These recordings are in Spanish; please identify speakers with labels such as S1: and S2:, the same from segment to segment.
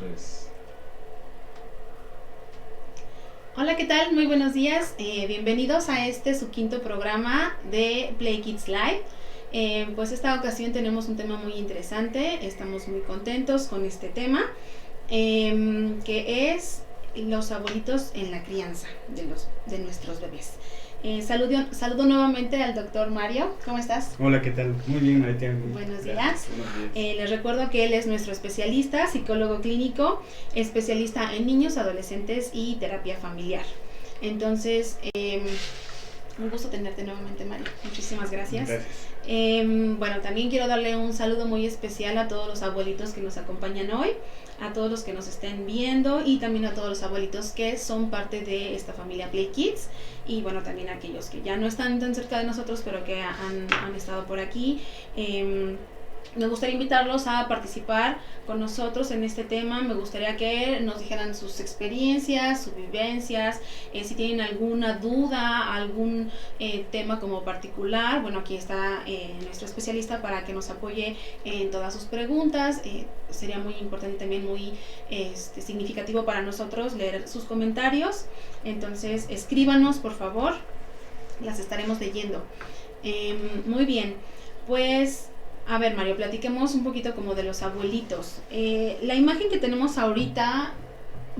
S1: 3.
S2: Hola, ¿qué tal? Muy buenos días. Bienvenidos a su quinto programa de Play Kids Live. Pues esta ocasión tenemos un tema muy interesante. Estamos muy contentos con este tema, que es los abuelitos en la crianza de nuestros bebés. Saludo nuevamente al doctor Mario. ¿Cómo estás?
S3: Hola, ¿qué tal? Muy bien, Maritea.
S2: Buenos días. Les recuerdo que él es nuestro especialista, psicólogo clínico, especialista en niños, adolescentes y terapia familiar. Entonces, un gusto tenerte nuevamente, Mario. Muchísimas gracias. Bueno, también quiero darle un saludo muy especial a todos los abuelitos que nos acompañan hoy, a todos los que nos estén viendo y también a todos los abuelitos que son parte de esta familia Play Kids, y bueno, también a aquellos que ya no están tan cerca de nosotros pero que han estado por aquí. Me gustaría invitarlos a participar con nosotros en este tema. Me gustaría que nos dijeran sus experiencias, sus vivencias, si tienen alguna duda, algún tema como particular. Bueno, aquí está nuestro especialista para que nos apoye en todas sus preguntas. Sería muy importante, también muy significativo para nosotros leer sus comentarios. Entonces, escríbanos, por favor. Las estaremos leyendo. Muy bien, pues... A ver, Mario, platiquemos un poquito como de los abuelitos. La imagen que tenemos ahorita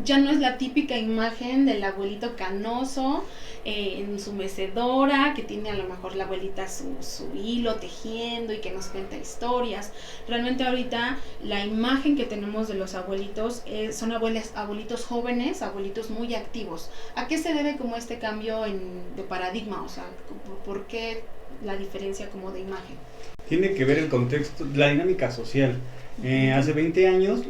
S2: ya no es la típica imagen del abuelito canoso en su mecedora, que tiene a lo mejor la abuelita su hilo tejiendo y que nos cuenta historias. Realmente ahorita la imagen que tenemos de los abuelitos son abuelitos jóvenes, abuelitos muy activos. ¿A qué se debe como este cambio de paradigma? O sea, ¿por qué la diferencia como de imagen?
S3: Tiene que ver el contexto, la dinámica social. Hace 20 años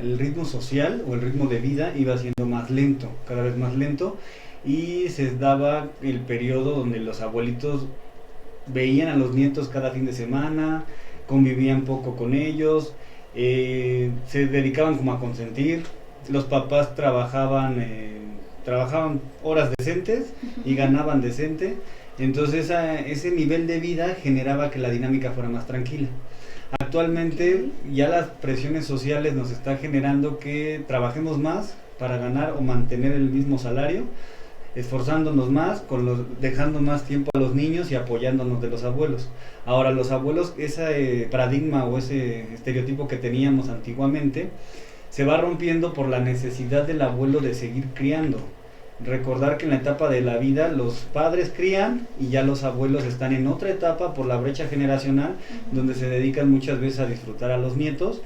S3: el ritmo social o el ritmo de vida iba siendo más lento, cada vez más lento, y se daba el periodo donde los abuelitos veían a los nietos cada fin de semana, convivían poco con ellos, se dedicaban como a consentir. Los papás trabajaban horas decentes y ganaban decente. Entonces ese nivel de vida generaba que la dinámica fuera más tranquila. Actualmente ya las presiones sociales nos están generando que trabajemos más para ganar o mantener el mismo salario, esforzándonos más, dejando más tiempo a los niños y apoyándonos de los abuelos. Ahora los abuelos, ese paradigma o ese estereotipo que teníamos antiguamente, se va rompiendo por la necesidad del abuelo de seguir criando. Recordar que en la etapa de la vida los padres crían y ya los abuelos están en otra etapa por la brecha generacional, donde se dedican muchas veces a disfrutar a los nietos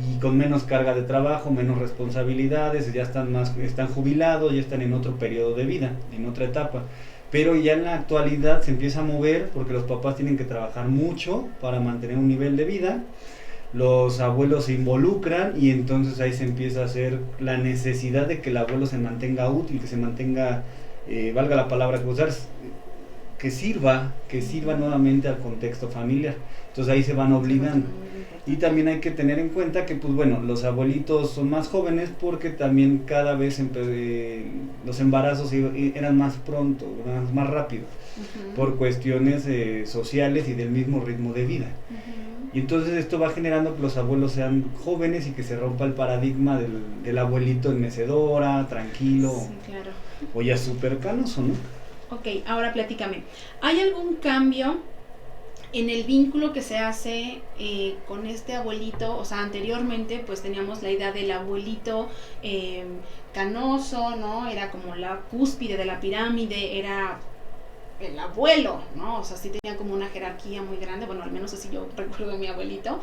S3: y con menos carga de trabajo, menos responsabilidades, ya están jubilados, ya están en otro periodo de vida, en otra etapa. Pero ya en la actualidad se empieza a mover porque los papás tienen que trabajar mucho para mantener un nivel de vida. Los abuelos se involucran y entonces ahí se empieza a hacer la necesidad de que el abuelo se mantenga útil, que se mantenga, valga la palabra que usar, que sirva nuevamente al contexto familiar. Entonces ahí se van obligando. Y también hay que tener en cuenta que pues bueno, los abuelitos son más jóvenes porque también cada vez los embarazos eran más pronto, más rápido, por cuestiones sociales y del mismo ritmo de vida. Y entonces esto va generando que los abuelos sean jóvenes y que se rompa el paradigma del abuelito en mecedora, tranquilo, sí, claro, o ya súper canoso, ¿no?
S2: Ok, ahora platícame, ¿hay algún cambio en el vínculo que se hace con este abuelito? O sea, anteriormente pues teníamos la idea del abuelito canoso, ¿no? Era como la cúspide de la pirámide, era el abuelo, ¿no? O sea, sí tenía como una jerarquía muy grande, bueno, al menos así yo recuerdo a mi abuelito.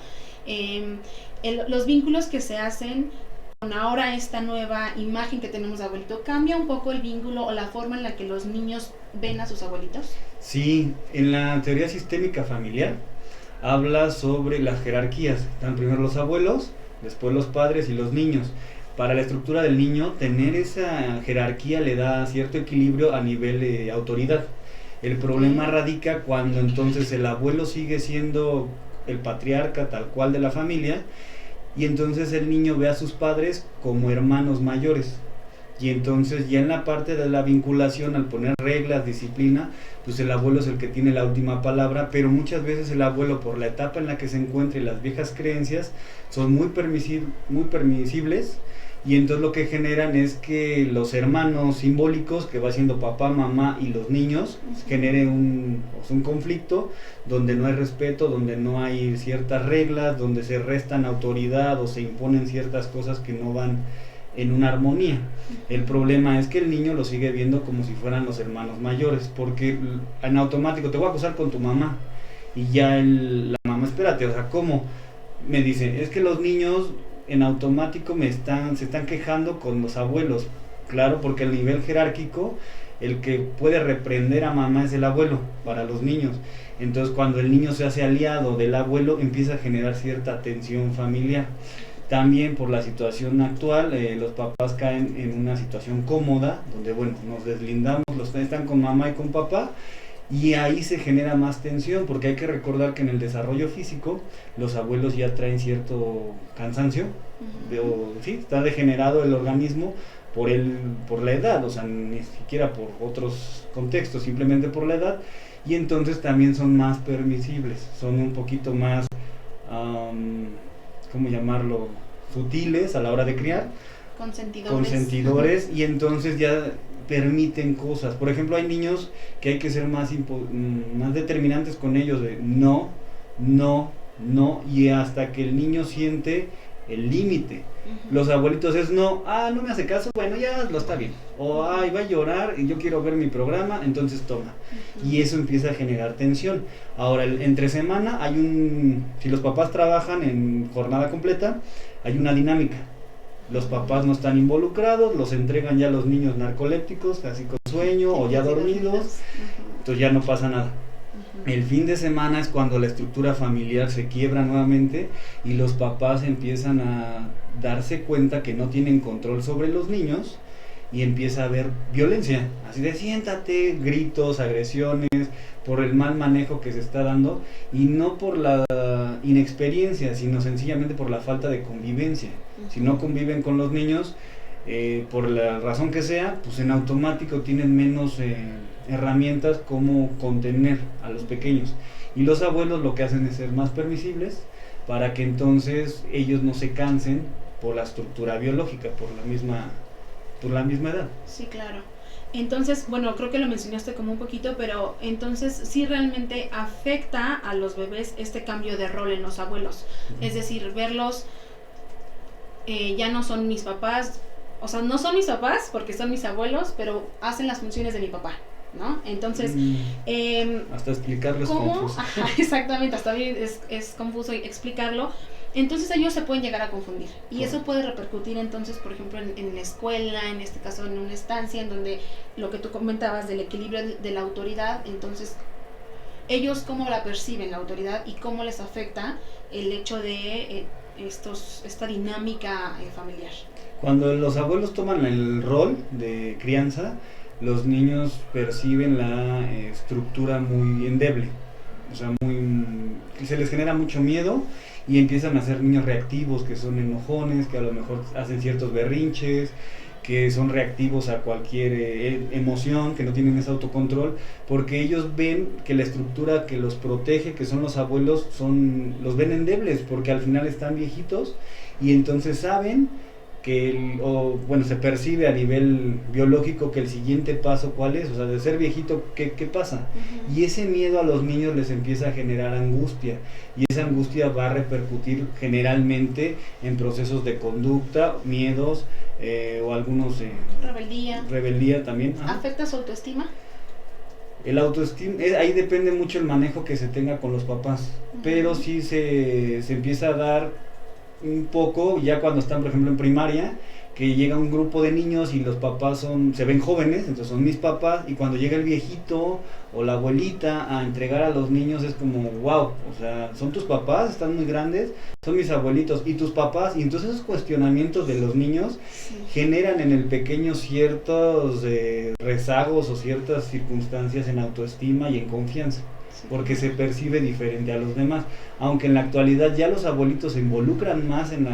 S2: Los vínculos que se hacen con ahora esta nueva imagen que tenemos de abuelito, ¿cambia un poco el vínculo o la forma en la que los niños ven a sus abuelitos?
S3: Sí, en la teoría sistémica familiar habla sobre las jerarquías. Están primero los abuelos, después los padres y los niños. Para la estructura del niño, tener esa jerarquía le da cierto equilibrio a nivel de autoridad. El problema radica cuando entonces el abuelo sigue siendo el patriarca tal cual de la familia y entonces el niño ve a sus padres como hermanos mayores. Y entonces ya en la parte de la vinculación, al poner reglas, disciplina, pues el abuelo es el que tiene la última palabra, pero muchas veces el abuelo, por la etapa en la que se encuentra y las viejas creencias, son muy permisibles, y entonces lo que generan es que los hermanos simbólicos, que va siendo papá, mamá y los niños, genere un conflicto donde no hay respeto, donde no hay ciertas reglas, donde se restan autoridad o se imponen ciertas cosas que no van en una armonía. El problema es que el niño lo sigue viendo como si fueran los hermanos mayores, porque en automático te voy a acusar con tu mamá, y ya la mamá, espérate, o sea, ¿cómo? Me dice, es que los niños en automático se están quejando con los abuelos. Claro, porque el nivel jerárquico, el que puede reprender a mamá es el abuelo para los niños. Entonces cuando el niño se hace aliado del abuelo, empieza a generar cierta tensión familiar. También por la situación actual, los papás caen en una situación cómoda, donde bueno, nos deslindamos, los que están con mamá y con papá, y ahí se genera más tensión, porque hay que recordar que en el desarrollo físico los abuelos ya traen cierto cansancio, sí, está degenerado el organismo por la edad, o sea, ni siquiera por otros contextos, simplemente por la edad, y entonces también son más permisibles, son un poquito más ¿cómo llamarlo? Sutiles a la hora de criar, consentidores, y entonces ya permiten cosas. Por ejemplo, hay niños que hay que ser más determinantes con ellos, de no, y hasta que el niño siente el límite. Los abuelitos es no me hace caso, bueno, ya lo está bien, o va a llorar y yo quiero ver mi programa, entonces toma. Y eso empieza a generar tensión. Ahora, entre semana si los papás trabajan en jornada completa, hay una dinámica. Los papás no están involucrados, los entregan ya los niños narcolépticos, casi con sueño o ya dormidos, entonces ya no pasa nada. El fin de semana es cuando la estructura familiar se quiebra nuevamente y los papás empiezan a darse cuenta que no tienen control sobre los niños, y empieza a haber violencia, así de siéntate, gritos, agresiones, por el mal manejo que se está dando, y no por la inexperiencia, sino sencillamente por la falta de convivencia. Si no conviven con los niños, por la razón que sea, pues en automático tienen menos herramientas como contener a los pequeños, y los abuelos lo que hacen es ser más permisibles para que entonces ellos no se cansen por la estructura biológica, por la misma edad.
S2: Sí, claro. Entonces, bueno, creo que lo mencionaste como un poquito, pero entonces sí realmente afecta a los bebés este cambio de rol en los abuelos. Es decir, verlos, ya no son mis papás, o sea, no son mis papás porque son mis abuelos, pero hacen las funciones de mi papá, ¿no? Entonces,
S3: hasta explicarlo es
S2: ¿cómo?
S3: confuso.
S2: Ajá, exactamente, hasta bien es confuso explicarlo. Entonces ellos se pueden llegar a confundir, y eso puede repercutir entonces, por ejemplo, en la escuela, en este caso en una estancia en donde lo que tú comentabas del equilibrio de la autoridad. Entonces ellos cómo la perciben la autoridad y cómo les afecta el hecho de esta dinámica familiar.
S3: Cuando los abuelos toman el rol de crianza, los niños perciben la estructura muy endeble, o sea, se les genera mucho miedo y empiezan a ser niños reactivos, que son enojones, que a lo mejor hacen ciertos berrinches, que son reactivos a cualquier emoción, que no tienen ese autocontrol, porque ellos ven que la estructura que los protege, que son los abuelos, los ven endebles, porque al final están viejitos, y entonces saben que se percibe a nivel biológico que el siguiente paso ¿cuál es? O sea, de ser viejito, ¿qué pasa? Y ese miedo a los niños les empieza a generar angustia, y esa angustia va a repercutir generalmente en procesos de conducta, miedos, o algunos rebeldía también.
S2: ¿Afecta su autoestima?
S3: El autoestima, ahí depende mucho el manejo que se tenga con los papás, pero sí se empieza a dar un poco ya cuando están, por ejemplo, en primaria, que llega un grupo de niños y los papás se ven jóvenes, entonces son mis papás, y cuando llega el viejito o la abuelita a entregar a los niños es como wow, o sea, son tus papás, están muy grandes, son mis abuelitos y tus papás, y entonces esos cuestionamientos de los niños generan en el pequeño ciertos rezagos o ciertas circunstancias en autoestima y en confianza, porque se percibe diferente a los demás, aunque en la actualidad ya los abuelitos se involucran más en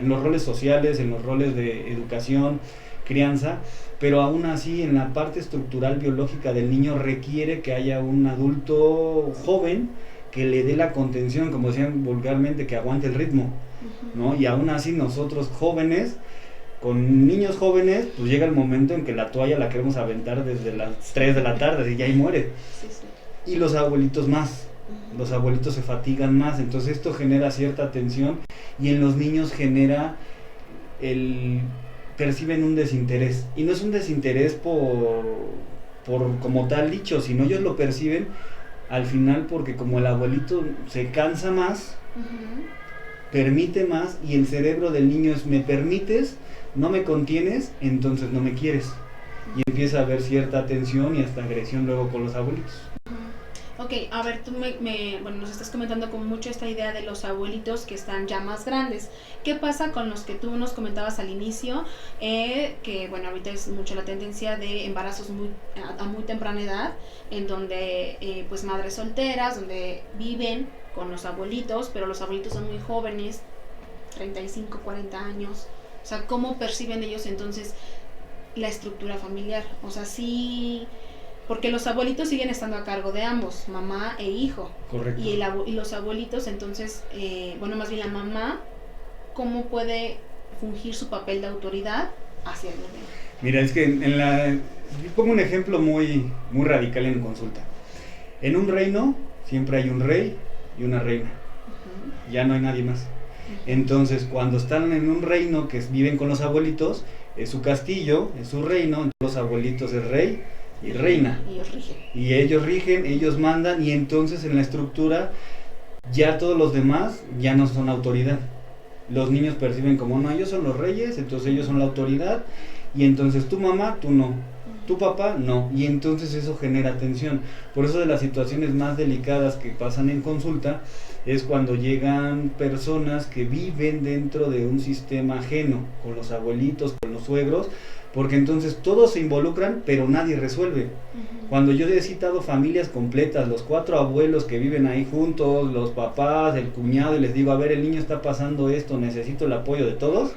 S3: los roles sociales, en los roles de educación, crianza, pero aún así en la parte estructural biológica del niño requiere que haya un adulto joven que le dé la contención, como decían vulgarmente, que aguante el ritmo, ¿no? Y aún así nosotros jóvenes, con niños jóvenes, pues llega el momento en que la toalla la queremos aventar desde las 3 de la tarde y ya ahí muere.
S2: Sí, sí.
S3: Y los abuelitos más, los abuelitos se fatigan más, entonces esto genera cierta tensión y en los niños genera perciben un desinterés, y no es un desinterés por como tal dicho, sino ellos lo perciben al final porque como el abuelito se cansa más, permite más, y el cerebro del niño es: me permites, no me contienes, entonces no me quieres, y empieza a haber cierta tensión y hasta agresión luego con los abuelitos.
S2: Ok, a ver, tú bueno, nos estás comentando con mucho esta idea de los abuelitos que están ya más grandes. ¿Qué pasa con los que tú nos comentabas al inicio? Que bueno, ahorita es mucho la tendencia de embarazos a muy temprana edad, en donde pues madres solteras, donde viven con los abuelitos, pero los abuelitos son muy jóvenes, 35, 40 años. O sea, ¿cómo perciben ellos entonces la estructura familiar? O sea, sí... Porque los abuelitos siguen estando a cargo de ambos, mamá e hijo.
S3: Correcto.
S2: Y los abuelitos, entonces, bueno, más bien la mamá, ¿cómo puede fungir su papel de autoridad hacia el bebé?
S3: Mira, es que yo pongo un ejemplo muy radical en consulta. En un reino siempre hay un rey y una reina. Ya no hay nadie más. Entonces, cuando están en un reino que viven con los abuelitos, es su castillo, es su reino, entonces los abuelitos es rey y reina. Y ellos rigen, ellos mandan, y entonces en la estructura ya todos los demás ya no son autoridad. Los niños perciben como: no, ellos son los reyes, entonces ellos son la autoridad, y entonces tu mamá, tú no, tu papá no, y entonces eso genera tensión. Por eso de las situaciones más delicadas que pasan en consulta es cuando llegan personas que viven dentro de un sistema ajeno, con los abuelitos, con los suegros, porque entonces todos se involucran, pero nadie resuelve. Cuando yo he citado familias completas, los 4 abuelos que viven ahí juntos, los papás, el cuñado, y les digo: a ver, el niño está pasando esto, necesito el apoyo de todos.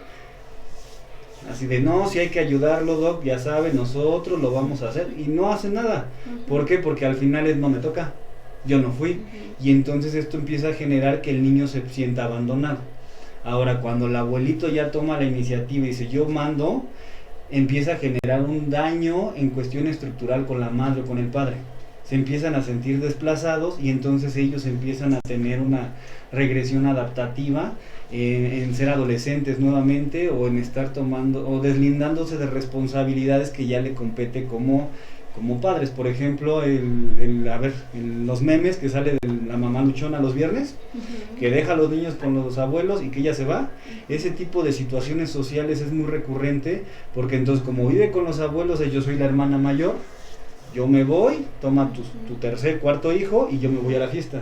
S3: Así de: no, si hay que ayudarlo, doc, ya sabe, nosotros lo vamos a hacer, y no hacen nada. ¿Por qué? Porque al final no me toca, yo no fui, y entonces esto empieza a generar que el niño se sienta abandonado. Ahora, cuando el abuelito ya toma la iniciativa y dice: yo mando, empieza a generar un daño en cuestión estructural con la madre o con el padre. Se empiezan a sentir desplazados, y entonces ellos empiezan a tener una regresión adaptativa en ser adolescentes nuevamente, o en estar tomando o deslindándose de responsabilidades que ya le compete como padres. Por ejemplo, los memes que sale de la mamá luchona los viernes, que deja a los niños con los abuelos y que ella se va. Ese tipo de situaciones sociales es muy recurrente, porque entonces, como vive con los abuelos, yo soy la hermana mayor, yo me voy, toma tu tercer, cuarto hijo, y yo me voy a la fiesta,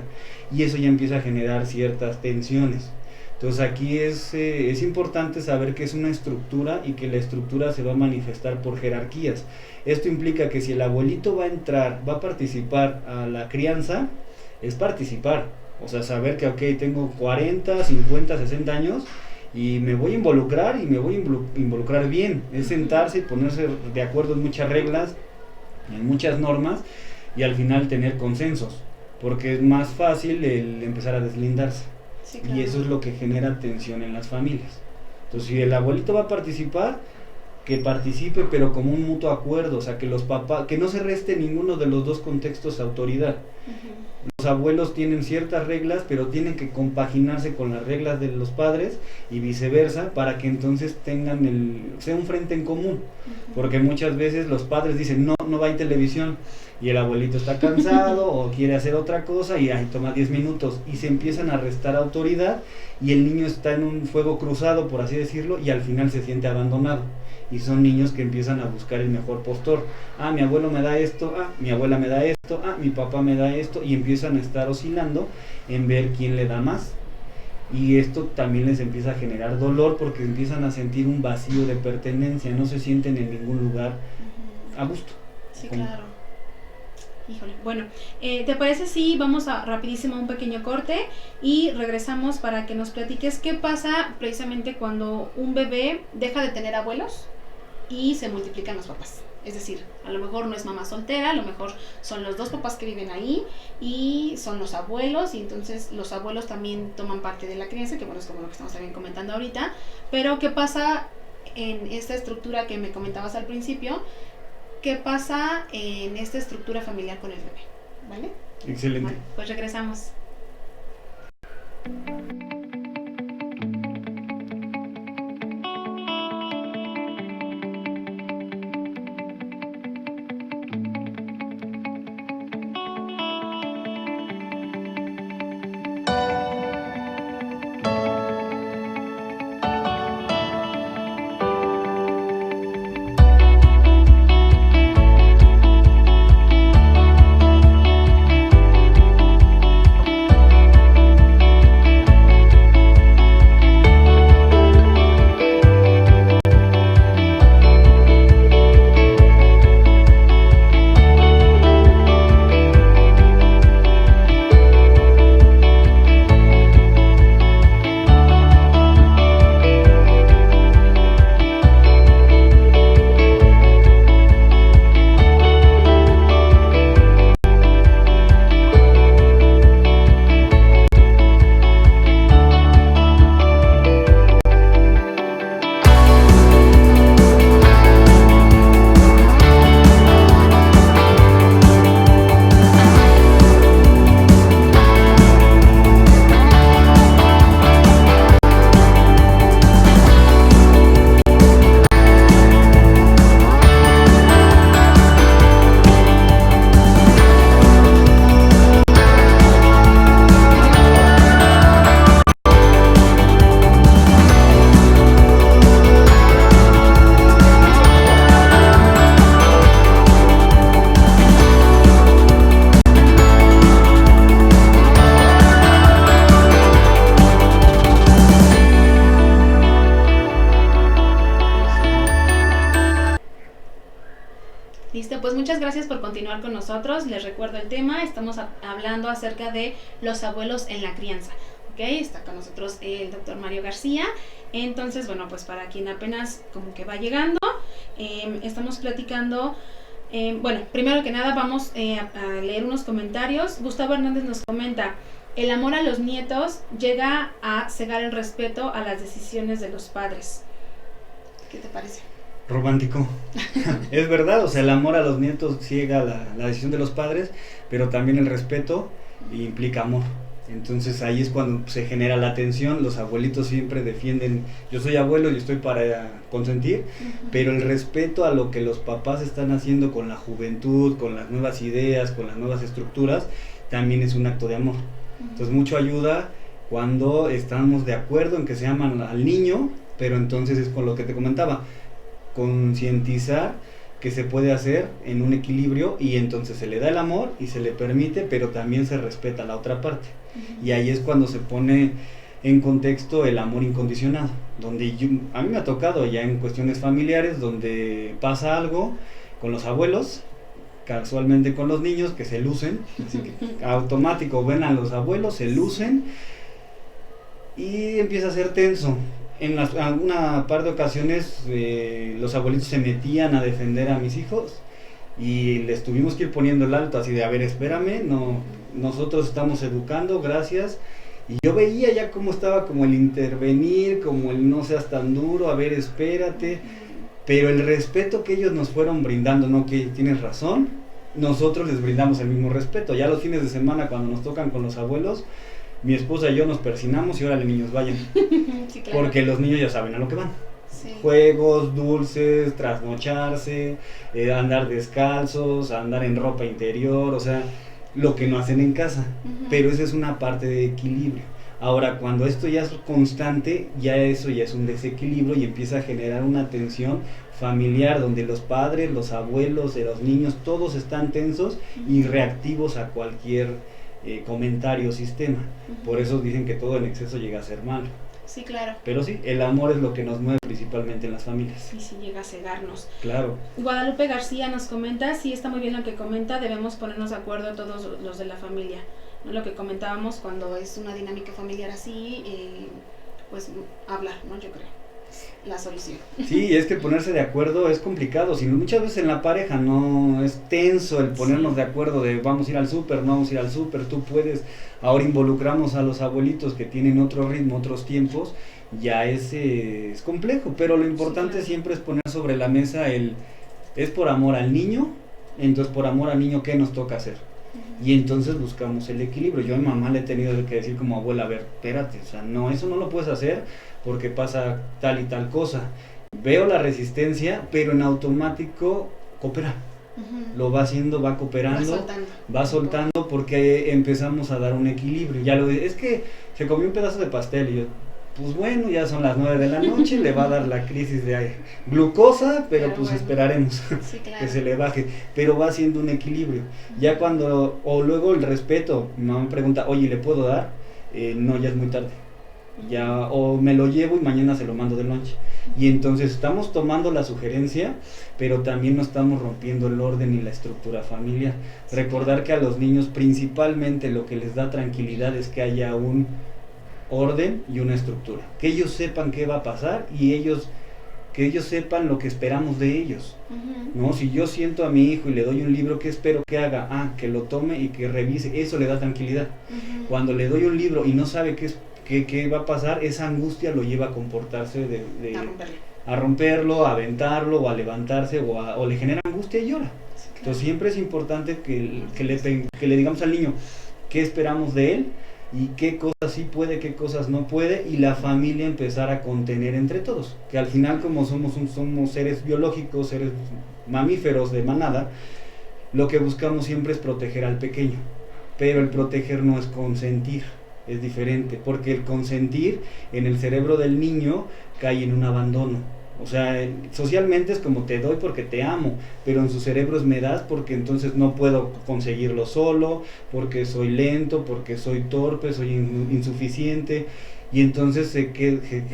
S3: y eso ya empieza a generar ciertas tensiones. Entonces aquí es importante saber que es una estructura, y que la estructura se va a manifestar por jerarquías. Esto implica que si el abuelito va a participar a la crianza, es participar, o sea, saber que ok, tengo 40, 50, 60 años, y me voy a involucrar, y me voy a involucrar bien. Es sentarse y ponerse de acuerdo en muchas reglas, en muchas normas, y al final tener consensos, porque es más fácil el empezar a deslindarse. Sí, claro. Y eso es lo que genera tensión en las familias. Entonces, si el abuelito va a participar, que participe, pero como un mutuo acuerdo, o sea, que los papás, que no se reste ninguno de los dos contextos autoridad. Los abuelos tienen ciertas reglas, pero tienen que compaginarse con las reglas de los padres, y viceversa, para que entonces sea un frente en común. Porque muchas veces los padres dicen: no va a televisión, y el abuelito está cansado o quiere hacer otra cosa, y toma 10 minutos, y se empiezan a restar autoridad, y el niño está en un fuego cruzado, por así decirlo, y al final se siente abandonado. Y son niños que empiezan a buscar el mejor postor. Mi abuelo me da esto, mi abuela me da esto, mi papá me da esto, y empiezan a estar oscilando en ver quién le da más. Y esto también les empieza a generar dolor, porque empiezan a sentir un vacío de pertenencia, no se sienten en ningún lugar a gusto.
S2: Sí, claro. Híjole, bueno, ¿te parece si vamos rapidísimo a un pequeño corte y regresamos para que nos platiques qué pasa precisamente cuando un bebé deja de tener abuelos y se multiplican los papás. Es decir, a lo mejor no es mamá soltera, a lo mejor son los dos papás que viven ahí y son los abuelos, y entonces los abuelos también toman parte de la crianza, que bueno, es como lo que estamos también comentando ahorita. Pero ¿qué pasa en esta estructura que me comentabas al principio? ¿Qué pasa en esta estructura familiar con el bebé? ¿Vale?
S3: Excelente.
S2: Bueno, pues regresamos. Listo, pues muchas gracias por continuar con nosotros. Les recuerdo el tema, estamos hablando acerca de los abuelos en la crianza. ¿Ok? Está con nosotros el doctor Mario García. Entonces, bueno, pues para quien apenas como que va llegando, estamos platicando. Bueno, primero que nada vamos a leer unos comentarios. Gustavo Hernández nos comenta: el amor a los nietos llega a cegar el respeto a las decisiones de los padres. ¿Qué te parece?
S3: Romántico. Es verdad, o sea, el amor a los nietos ciega la decisión de los padres, pero también el respeto implica amor. Entonces ahí es cuando se genera la tensión. Los abuelitos siempre defienden: yo soy abuelo y estoy para consentir, pero el respeto a lo que los papás están haciendo con la juventud, con las nuevas ideas, con las nuevas estructuras, también es un acto de amor. Entonces mucho ayuda cuando estamos de acuerdo en que se aman al niño, pero entonces es con lo que te comentaba, concientizar que se puede hacer en un equilibrio, y entonces se le da el amor y se le permite, pero también se respeta la otra parte. Y ahí es cuando se pone en contexto el amor incondicionado, donde a mí me ha tocado ya en cuestiones familiares donde pasa algo con los abuelos, casualmente con los niños que se lucen, así que automático ven a los abuelos, se lucen y empieza a ser tenso. En alguna par de ocasiones los abuelitos se metían a defender a mis hijos y les tuvimos que ir poniendo el alto, así de: a ver, espérame, no, nosotros estamos educando, gracias. Y yo veía ya cómo estaba como el intervenir, como el no seas tan duro, a ver, espérate. Pero el respeto que ellos nos fueron brindando, no, que tienes razón, nosotros les brindamos el mismo respeto. Ya los fines de semana, cuando nos tocan con los abuelos, mi esposa y yo nos persinamos y órale, niños, vayan. Sí, claro. Porque los niños ya saben a lo que van. Sí. Juegos, dulces, trasnocharse, andar descalzos, andar en ropa interior, o sea, lo que no hacen en casa. Pero esa es una parte de equilibrio. Ahora, cuando esto ya es constante, ya eso ya es un desequilibrio y empieza a generar una tensión familiar donde los padres, los abuelos, los niños, todos están tensos y reactivos a cualquier comentario o sistema. Por eso dicen que todo en exceso llega a ser malo.
S2: Sí, claro.
S3: Pero sí, el amor es lo que nos mueve principalmente en las familias.
S2: Y si llega a cegarnos.
S3: Claro.
S2: Guadalupe García nos comenta: sí, está muy bien lo que comenta, debemos ponernos de acuerdo todos los de la familia, ¿no? Lo que comentábamos cuando es una dinámica familiar así, pues hablar, ¿no? Yo creo. la solución.
S3: Sí, es que ponerse de acuerdo es complicado, si muchas veces en la pareja no es tenso el ponernos de acuerdo de vamos a ir al súper, no vamos a ir al súper, tú puedes, ahora involucramos a los abuelitos que tienen otro ritmo, otros tiempos, ya es complejo, pero lo importante
S2: claro.
S3: siempre es poner sobre la mesa es por amor al niño, entonces por amor al niño, ¿qué nos toca hacer? Y entonces buscamos el equilibrio. Yo a mi mamá le he tenido que decir como abuela, a ver, espérate, o sea, no, eso no lo puedes hacer porque pasa tal y tal cosa. Veo la resistencia, pero en automático coopera. Lo va haciendo, va cooperando, va soltando porque empezamos a dar un equilibrio. Ya es que se comió un pedazo de pastel y yo, pues bueno, ya son las 9 de la noche, le va a dar la crisis de glucosa, pero pues bueno, esperaremos sí, claro, que se le baje, pero va haciendo un equilibrio. Ya cuando, o luego el respeto, mi mamá me pregunta, oye, ¿le puedo dar? No, ya es muy tarde. Ya, o me lo llevo y mañana se lo mando de lunch. Y entonces estamos tomando la sugerencia, pero también no estamos rompiendo el orden y la estructura familiar. Recordar que a los niños principalmente lo que les da tranquilidad es que haya un orden y una estructura, que ellos sepan qué va a pasar y que ellos sepan lo que esperamos de ellos, ¿no? Si yo siento a mi hijo y le doy un libro, ¿qué espero que haga? Que lo tome y que revise, eso le da tranquilidad. Cuando le doy un libro y no sabe qué va a pasar, esa angustia lo lleva a comportarse a romperlo, a aventarlo o a levantarse o le genera angustia y llora. Sí, claro. Entonces siempre es importante que le digamos al niño qué esperamos de él y qué cosas sí puede, qué cosas no puede, y la familia empezar a contener entre todos, que al final como somos seres biológicos, seres mamíferos de manada, lo que buscamos siempre es proteger al pequeño, pero el proteger no es consentir, es diferente, porque el consentir en el cerebro del niño cae en un abandono. O sea, socialmente es como te doy porque te amo, pero en su cerebro es me das porque entonces no puedo conseguirlo solo, porque soy lento, porque soy torpe, soy insuficiente, y entonces se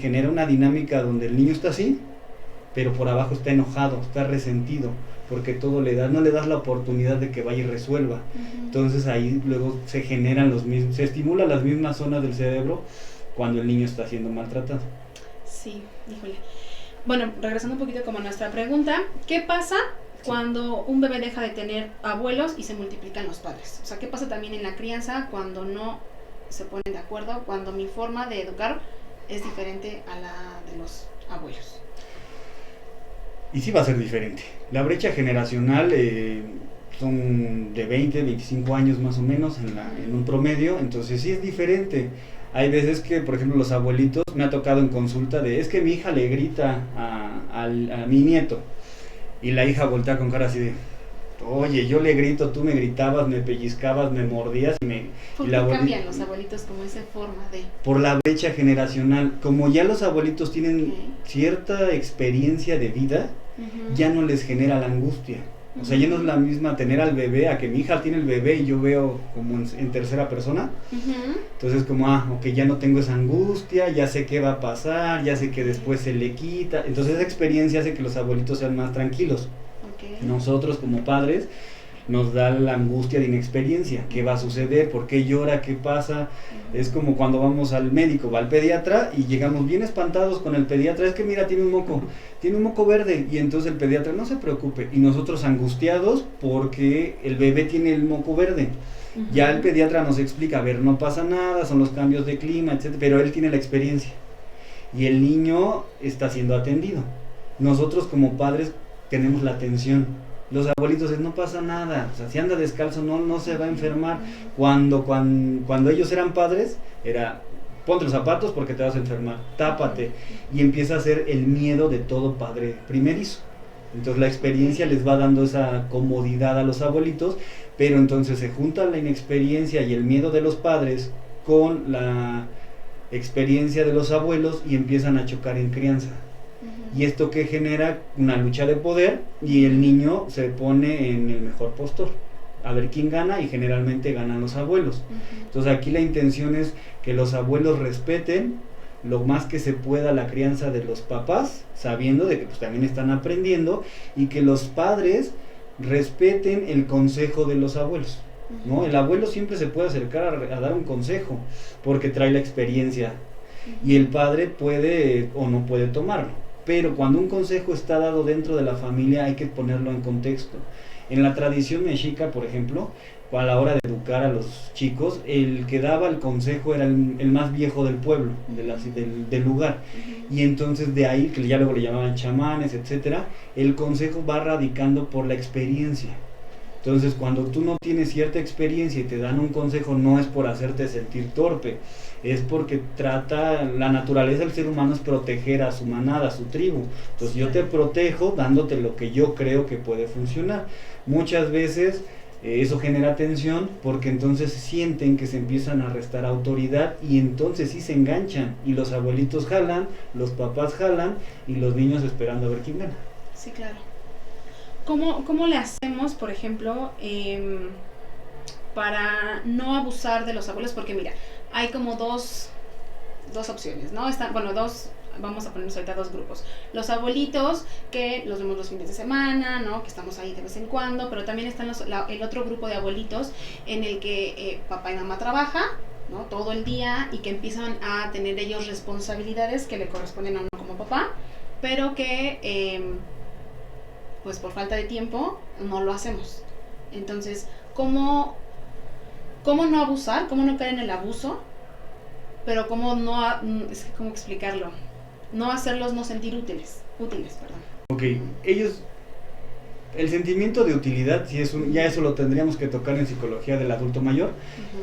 S3: genera una dinámica donde el niño está así, pero por abajo está enojado, está resentido, porque todo no le das la oportunidad de que vaya y resuelva. Entonces ahí luego se generan se estimulan las mismas zonas del cerebro cuando el niño está siendo maltratado.
S2: Sí, híjole. Bueno, regresando un poquito como a nuestra pregunta, ¿qué pasa cuando un bebé deja de tener abuelos y se multiplican los padres? O sea, ¿qué pasa también en la crianza cuando no se ponen de acuerdo, cuando mi forma de educar es diferente a la de los abuelos?
S3: Y sí va a ser diferente. La brecha generacional son de 20, 25 años más o menos en un promedio, entonces sí es diferente. Hay veces que, por ejemplo, los abuelitos, me ha tocado en consulta es que mi hija le grita a mi nieto, y la hija voltea con cara así de, oye, yo le grito, tú me gritabas, me pellizcabas, me mordías.
S2: ¿Por qué cambian los abuelitos como esa forma de...?
S3: Por la brecha generacional. Como ya los abuelitos tienen cierta experiencia de vida, ya no les genera la angustia. O sea, ya no es la misma tener al bebé a que mi hija tiene el bebé y yo veo como en tercera persona. Entonces como, ok, ya no tengo esa angustia, ya sé qué va a pasar, ya sé que después se le quita. Entonces esa experiencia hace que los abuelitos sean más tranquilos. Nosotros como padres nos da la angustia de inexperiencia. ¿Qué va a suceder? ¿Por qué llora? ¿Qué pasa? Es como cuando vamos al médico, va al pediatra y llegamos bien espantados con el pediatra. Es que mira, tiene un moco verde, y entonces el pediatra no se preocupe, y nosotros angustiados porque el bebé tiene el moco verde. Ya el pediatra nos explica, a ver, no pasa nada, son los cambios de clima, etc. Pero él tiene la experiencia y el niño está siendo atendido. Nosotros como padres tenemos la atención. Los abuelitos no pasa nada, o sea, si anda descalzo no se va a enfermar. Cuando ellos eran padres, era ponte los zapatos porque te vas a enfermar, tápate, y empieza a ser el miedo de todo padre primerizo. Entonces la experiencia les va dando esa comodidad a los abuelitos, pero entonces se junta la inexperiencia y el miedo de los padres con la experiencia de los abuelos y empiezan a chocar en crianza. Y esto que genera una lucha de poder y el niño se pone en el mejor postor. A ver quién gana, y generalmente ganan los abuelos. Entonces aquí la intención es que los abuelos respeten lo más que se pueda la crianza de los papás, sabiendo de que pues también están aprendiendo, y que los padres respeten el consejo de los abuelos, ¿no? El abuelo siempre se puede acercar a dar un consejo porque trae la experiencia. y el padre puede o no puede tomarlo. Pero cuando un consejo está dado dentro de la familia hay que ponerlo en contexto. En la tradición mexica, por ejemplo, a la hora de educar a los chicos, el que daba el consejo era el más viejo del pueblo, del lugar. Y entonces de ahí, que ya luego le llamaban chamanes, etcétera, el consejo va radicando por la experiencia. Entonces, cuando tú no tienes cierta experiencia y te dan un consejo, no es por hacerte sentir torpe, es porque la naturaleza del ser humano es proteger a su manada, a su tribu. Entonces yo te protejo dándote lo que yo creo que puede funcionar. Muchas veces eso genera tensión porque entonces sienten que se empiezan a restar autoridad y entonces sí se enganchan y los abuelitos jalan, los papás jalan y los niños esperando a ver quién gana.
S2: Sí, claro. ¿Cómo le hacemos, por ejemplo, para no abusar de los abuelos? Porque mira, hay como dos opciones, ¿no? Vamos a ponernos ahorita dos grupos. Los abuelitos, que los vemos los fines de semana, ¿no? Que estamos ahí de vez en cuando, pero también están el otro grupo de abuelitos en el que papá y mamá trabajan, ¿no? Todo el día y que empiezan a tener ellos responsabilidades que le corresponden a uno como papá, pero que pues por falta de tiempo no lo hacemos. Entonces, ¿cómo no abusar? ¿Cómo no caer en el abuso? Pero ¿cómo explicarlo? No hacerlos no sentir útiles, perdón.
S3: Ok, el sentimiento de utilidad, ya eso lo tendríamos que tocar en psicología del adulto mayor,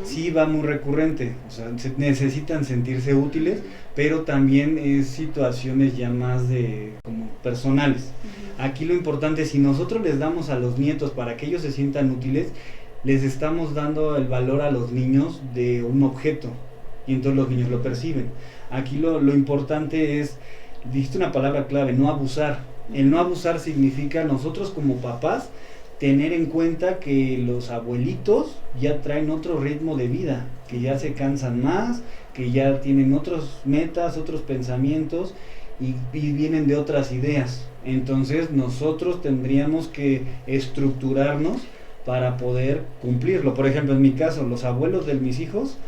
S3: sí va muy recurrente, o sea, necesitan sentirse útiles, pero también es situaciones ya más como personales. Aquí lo importante es, si nosotros les damos a los nietos para que ellos se sientan útiles, les estamos dando el valor a los niños de un objeto, y entonces los niños lo perciben. Aquí lo importante es, dijiste una palabra clave, no abusar. El no abusar significa nosotros como papás tener en cuenta que los abuelitos ya traen otro ritmo de vida, que ya se cansan más, que ya tienen otras metas, otros pensamientos y vienen de otras ideas. Entonces nosotros tendríamos que estructurarnos para poder cumplirlo. Por ejemplo, en mi caso, los abuelos de mis hijos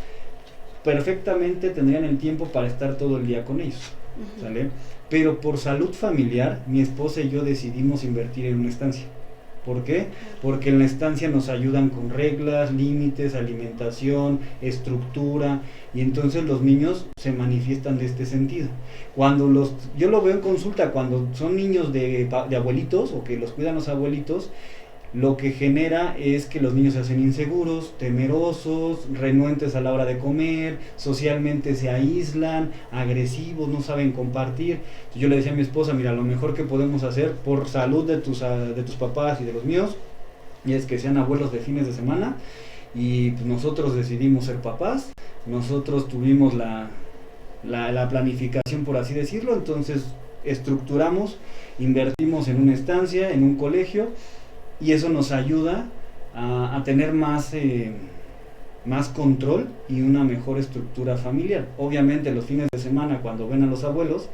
S3: perfectamente tendrían el tiempo para estar todo el día con ellos, ¿sale? Pero por salud familiar, mi esposa y yo decidimos invertir en una estancia. ¿Por qué? Porque en la estancia nos ayudan con reglas, límites, alimentación, estructura, y entonces los niños se manifiestan de este sentido. Yo lo veo en consulta, cuando son niños de abuelitos o que los cuidan los abuelitos, lo que genera es que los niños se hacen inseguros, temerosos, renuentes a la hora de comer, socialmente se aíslan, agresivos, no saben compartir. Yo le decía a mi esposa, mira, lo mejor que podemos hacer por salud de tus papás y de los míos, y es que sean abuelos de fines de semana, y pues nosotros decidimos ser papás, nosotros tuvimos la planificación, por así decirlo, entonces estructuramos, invertimos en una estancia, en un colegio, y eso nos ayuda a tener más control y una mejor estructura familiar. Obviamente los fines de semana, cuando ven a los abuelos,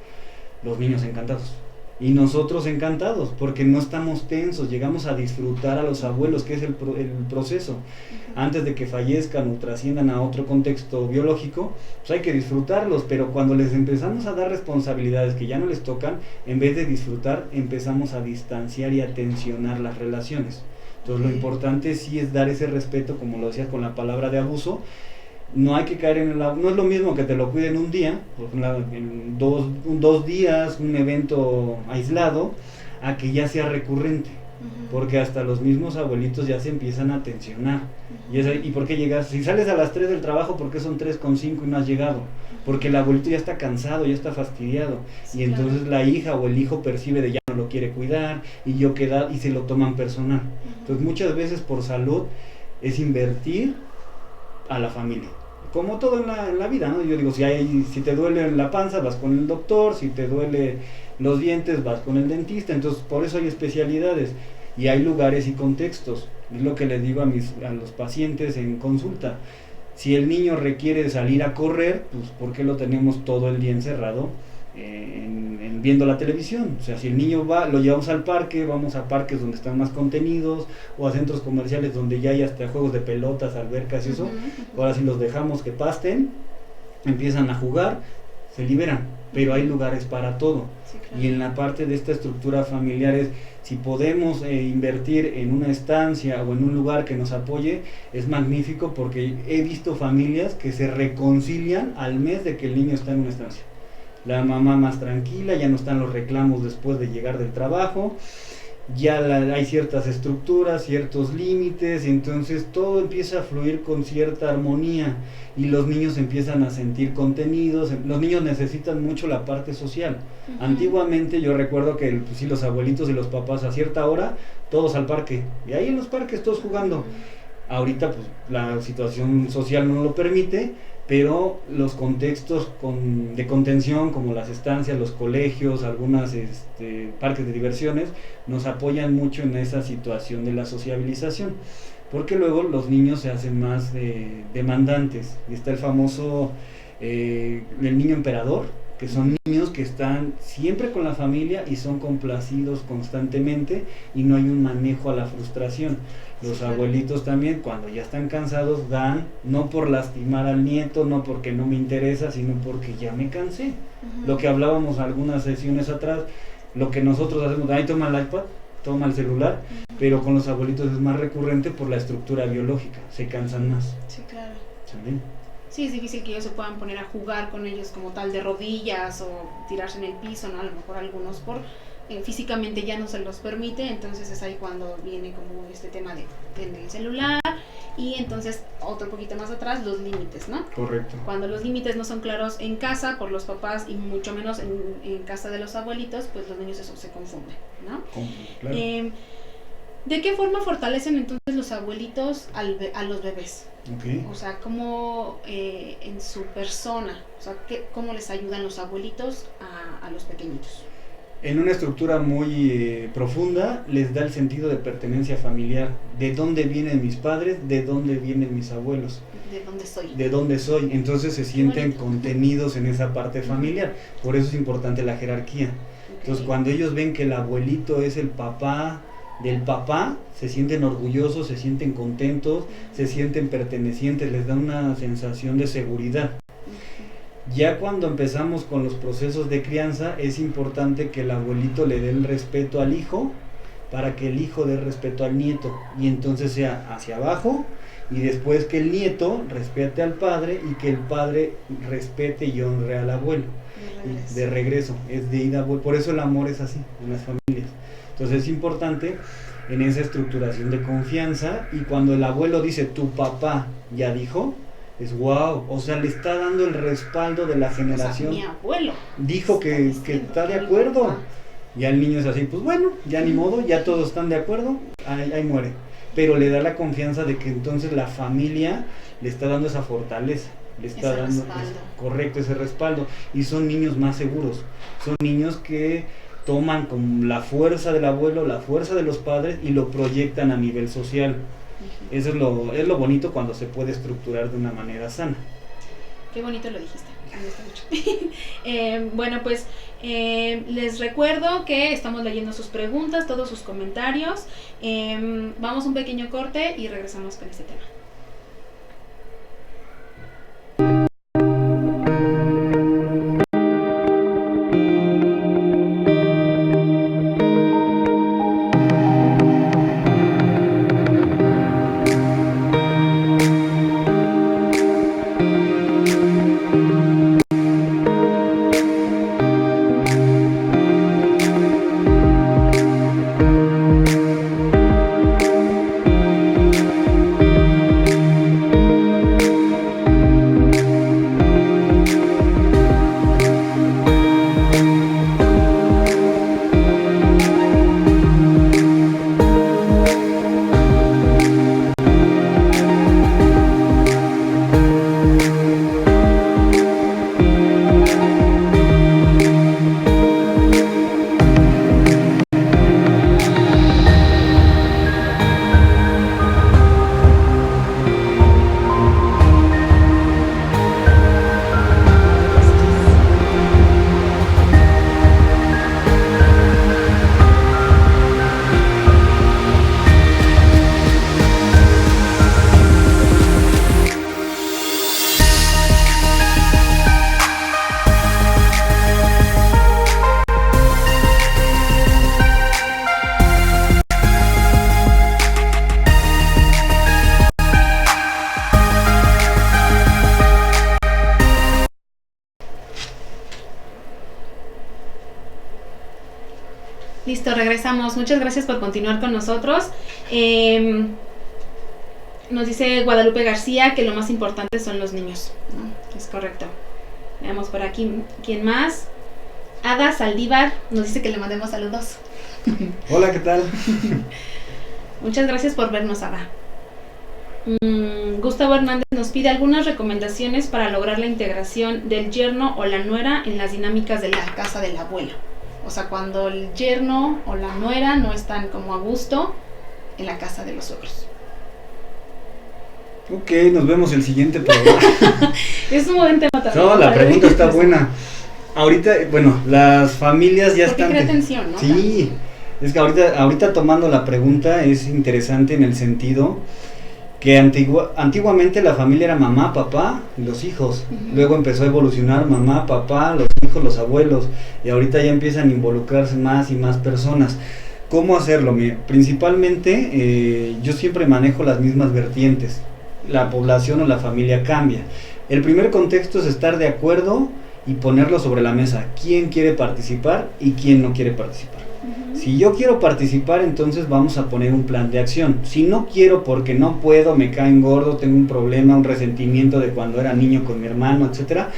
S3: los niños encantados y nosotros encantados porque no estamos tensos, llegamos a disfrutar a los abuelos, que es el proceso. Antes de que fallezcan o trasciendan a otro contexto biológico, pues hay que disfrutarlos, pero cuando les empezamos a dar responsabilidades que ya no les tocan, en vez de disfrutar, empezamos a distanciar y a tensionar las relaciones. Entonces lo importante sí es dar ese respeto, como lo decías con la palabra de abuso. No hay que caer no es lo mismo que te lo cuiden un día, en dos días, un evento aislado, a que ya sea recurrente. Porque hasta los mismos abuelitos ya se empiezan a tensionar. ¿Y por qué llegas? Si sales a las 3 del trabajo, ¿por qué son 3:05 y no has llegado? Porque el abuelito ya está cansado, ya está fastidiado. Sí, y entonces la hija o el hijo percibe de ya no lo quiere cuidar y se lo toman personal. Entonces muchas veces por salud es invertir a la familia. Como todo en la vida, ¿no? Yo digo, si te duele la panza, vas con el doctor, si te duele los dientes, vas con el dentista. Entonces, por eso hay especialidades y hay lugares y contextos. Es lo que les digo a los pacientes en consulta. Si el niño requiere salir a correr, pues ¿por qué lo tenemos todo el día encerrado viendo la televisión? O sea, si el niño lo llevamos al parque, vamos a parques donde están más contenidos, o a centros comerciales donde ya hay hasta juegos de pelotas, albercas y eso. Ahora si los dejamos que pasten, empiezan a jugar, se liberan, pero hay lugares para todo.
S2: Sí, claro.
S3: Y en la parte de esta estructura familiar es, si podemos invertir en una estancia o en un lugar que nos apoye, es magnífico, porque he visto familias que se reconcilian al mes de que el niño está en una estancia. La mamá más tranquila, ya no están los reclamos después de llegar del trabajo, ya hay ciertas estructuras, ciertos límites, y entonces todo empieza a fluir con cierta armonía y los niños empiezan a sentir contenidos. Los niños necesitan mucho la parte social. Antiguamente yo recuerdo que pues, sí, los abuelitos y los papás a cierta hora, todos al parque, y ahí en los parques todos jugando. Ahorita pues la situación social no lo permite, pero los contextos de contención, como las estancias, los colegios, algunos parques de diversiones, nos apoyan mucho en esa situación de la sociabilización, porque luego los niños se hacen más demandantes. Y está el famoso el niño emperador, que son niños que están siempre con la familia y son complacidos constantemente, y no hay un manejo a la frustración. Los abuelitos también, cuando ya están cansados, dan, no por lastimar al nieto, no porque no me interesa, sino porque ya me cansé. Lo que hablábamos algunas sesiones atrás, lo que nosotros hacemos, ahí toma el iPad, toma el celular, pero con los abuelitos es más recurrente por la estructura biológica, se cansan más.
S2: Sí, claro.
S3: ¿Saben?
S2: Sí, es difícil que ellos se puedan poner a jugar con ellos como tal de rodillas o tirarse en el piso, ¿no? A lo mejor algunos físicamente ya no se los permite, entonces es ahí cuando viene como este tema del celular, y entonces otro poquito más atrás los límites, ¿no?
S3: Correcto.
S2: Cuando los límites no son claros en casa por los papás y mucho menos en casa de los abuelitos, pues los niños se confunden, ¿no?
S3: Claro.
S2: ¿De qué forma fortalecen entonces los abuelitos a los bebés?
S3: Okay.
S2: O sea, ¿cómo en su persona, o sea, cómo les ayudan los abuelitos a los pequeñitos?
S3: En una estructura muy profunda, les da el sentido de pertenencia familiar. ¿De dónde vienen mis padres? ¿De dónde vienen mis abuelos?
S2: ¿De dónde soy?
S3: ¿De dónde soy? Entonces se sienten contenidos en esa parte familiar. Por eso es importante la jerarquía. Entonces cuando ellos ven que el abuelito es el papá del papá, se sienten orgullosos, se sienten contentos, se sienten pertenecientes, les da una sensación de seguridad. Ya cuando empezamos con los procesos de crianza, es importante que el abuelito le dé el respeto al hijo, para que el hijo dé respeto al nieto, y entonces sea hacia abajo, y después que el nieto respete al padre, y que el padre respete y honre al abuelo. De regreso, es de ida a vuelta. Por eso el amor es así en las familias. Entonces es importante en esa estructuración de confianza, y cuando el abuelo dice tu papá ya dijo, es wow, o sea, le está dando el respaldo de la generación.
S2: O sea, mi abuelo
S3: dijo que está de acuerdo. Ya el niño es así, pues bueno, ya ni modo, ya todos están de acuerdo, ahí muere. Pero le da la confianza de que entonces la familia le está dando esa fortaleza, le está dando correcto ese respaldo, y son niños más seguros, son niños que toman con la fuerza del abuelo, la fuerza de los padres, y lo proyectan a nivel social. Eso es lo bonito cuando se puede estructurar de una manera sana.
S2: Qué bonito lo dijiste, me gusta mucho. Bueno, pues les recuerdo que estamos leyendo sus preguntas, todos sus comentarios. Vamos a un pequeño corte y regresamos con este tema. Listo, regresamos. Muchas gracias por continuar con nosotros. Nos dice Guadalupe García que lo más importante son los niños, ¿no? Es correcto. Veamos por aquí, ¿quién más? Ada Saldívar nos dice que le mandemos saludos.
S3: Hola, ¿qué tal?
S2: Muchas gracias por vernos, Ada. Gustavo Hernández nos pide algunas recomendaciones para lograr la integración del yerno o la nuera en las dinámicas de la casa del abuelo. O sea, cuando el yerno o la nuera no están como a gusto en la casa de los suegros.
S3: Ok, nos vemos el siguiente programa.
S2: Es un buen tema también.
S3: No, la pregunta está buena. Ahorita, bueno, las familias ya
S2: porque
S3: están...
S2: crea tensión, ¿no?
S3: Sí, es que ahorita tomando la pregunta es interesante en el sentido que antiguamente la familia era mamá, papá y los hijos. Uh-huh. Luego empezó a evolucionar mamá, papá, los hijos, los abuelos. Y ahorita ya empiezan a involucrarse más y más personas. ¿Cómo hacerlo? Mira, principalmente yo siempre manejo las mismas vertientes. La población o la familia cambia. El primer contexto es estar de acuerdo y ponerlo sobre la mesa. ¿Quién quiere participar y quién no quiere participar? Uh-huh. Si yo quiero participar, entonces vamos a poner un plan de acción. Si no quiero porque no puedo, me caen gordo, tengo un problema, un resentimiento de cuando era niño con mi hermano, etcétera,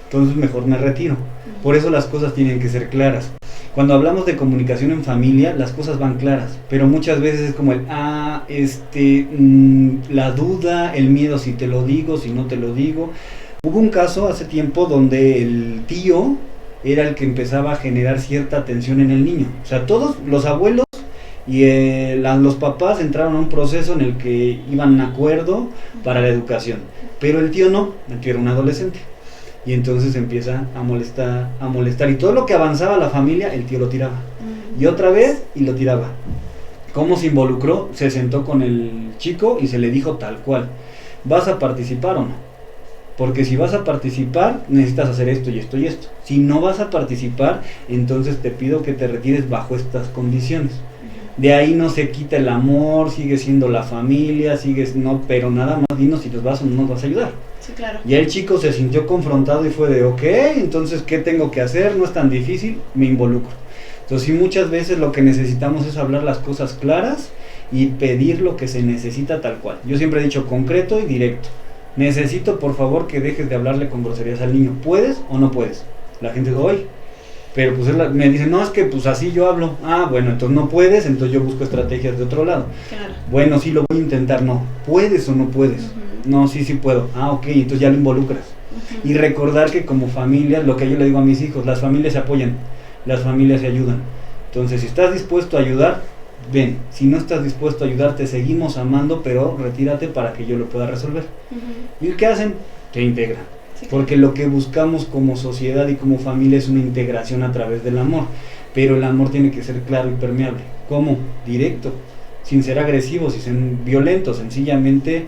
S3: entonces mejor me retiro. Uh-huh. Por eso las cosas tienen que ser claras. Cuando hablamos de comunicación en familia, las cosas van claras, pero muchas veces es como la duda, el miedo si te lo digo, si no te lo digo. Hubo un caso hace tiempo donde el tío era el que empezaba a generar cierta tensión en el niño. O sea, todos los abuelos y los papás entraron a un proceso en el que iban de acuerdo para la educación, pero el tío no, el tío era un adolescente. Y entonces empieza a molestar. Y todo lo que avanzaba la familia, el tío lo tiraba. Y otra vez, y lo tiraba. ¿Cómo se involucró? Se sentó con el chico y se le dijo tal cual: ¿vas a participar o no? Porque si vas a participar, necesitas hacer esto y esto y esto. Si no vas a participar, entonces te pido que te retires bajo estas condiciones. De ahí no se quita el amor, sigue siendo la familia, pero nada más dinos si nos vas o no nos vas a ayudar.
S2: Sí, claro.
S3: Y el chico se sintió confrontado y fue de, ok, entonces ¿qué tengo que hacer? No es tan difícil, me involucro. Entonces sí, muchas veces lo que necesitamos es hablar las cosas claras y pedir lo que se necesita tal cual. Yo siempre he dicho concreto y directo. Necesito por favor que dejes de hablarle con groserías al niño. ¿Puedes o no puedes? La gente dice, hoy. Pero pues me dice, no, es que pues así yo hablo. Ah, bueno, entonces no puedes, entonces yo busco estrategias de otro lado.
S2: Claro.
S3: Bueno, sí lo voy a intentar, no. ¿Puedes o no puedes? Uh-huh. No, sí puedo. Ah, ok, entonces ya lo involucras. Uh-huh. Y recordar que como familia, lo que yo le digo a mis hijos, las familias se apoyan, las familias se ayudan. Entonces, si estás dispuesto a ayudar, ven. Si no estás dispuesto a ayudar, te seguimos amando, pero retírate para que yo lo pueda resolver. Uh-huh. ¿Y qué hacen? Te integran. Sí, porque lo que buscamos como sociedad y como familia es una integración a través del amor, pero el amor tiene que ser claro y permeable. ¿Cómo? Directo, sin ser agresivo, sin ser violento, sencillamente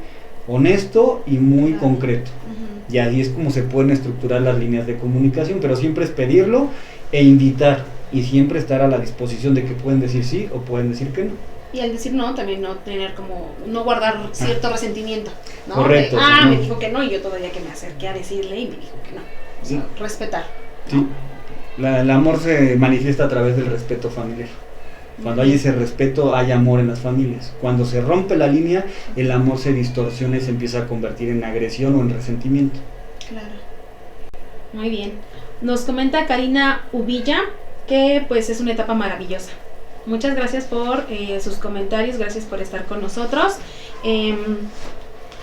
S3: honesto y muy concreto. Uh-huh. Y ahí es como se pueden estructurar las líneas de comunicación, pero siempre es pedirlo e invitar, y siempre estar a la disposición de que pueden decir sí o pueden decir que no.
S2: Y al decir no, también no tener como, no guardar cierto resentimiento, ¿no?
S3: Correcto.
S2: Me dijo que no, y yo todavía que me acerqué a decirle y me dijo que no. O sea, respetar, ¿no?
S3: Sí, el amor se manifiesta a través del respeto familiar. Cuando hay ese respeto, hay amor en las familias. Cuando se rompe la línea, el amor se distorsiona y se empieza a convertir en agresión o en resentimiento.
S2: Claro. Muy bien. Nos comenta Karina Uvilla que pues es una etapa maravillosa. Muchas gracias por sus comentarios, gracias por estar con nosotros.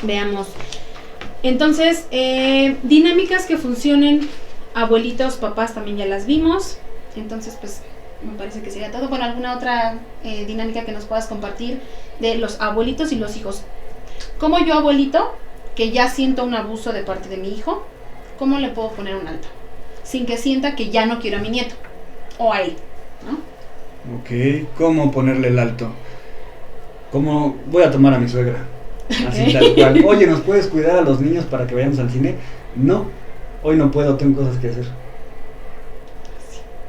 S2: Veamos. Entonces, dinámicas que funcionen, abuelitos, papás también ya las vimos. Entonces, pues, me parece que sería todo. Bueno, ¿alguna otra dinámica que nos puedas compartir de los abuelitos y los hijos? ¿Cómo yo, abuelito, que ya siento un abuso de parte de mi hijo, cómo le puedo poner un alto? Sin que sienta que ya no quiero a mi nieto, o a él, ¿no?
S3: Ok, ¿cómo ponerle el alto? ¿Cómo voy a tomar a mi suegra? Así
S2: Okay.
S3: tal cual. Oye, ¿nos puedes cuidar a los niños para que vayamos al cine? No, hoy no puedo, tengo cosas que hacer.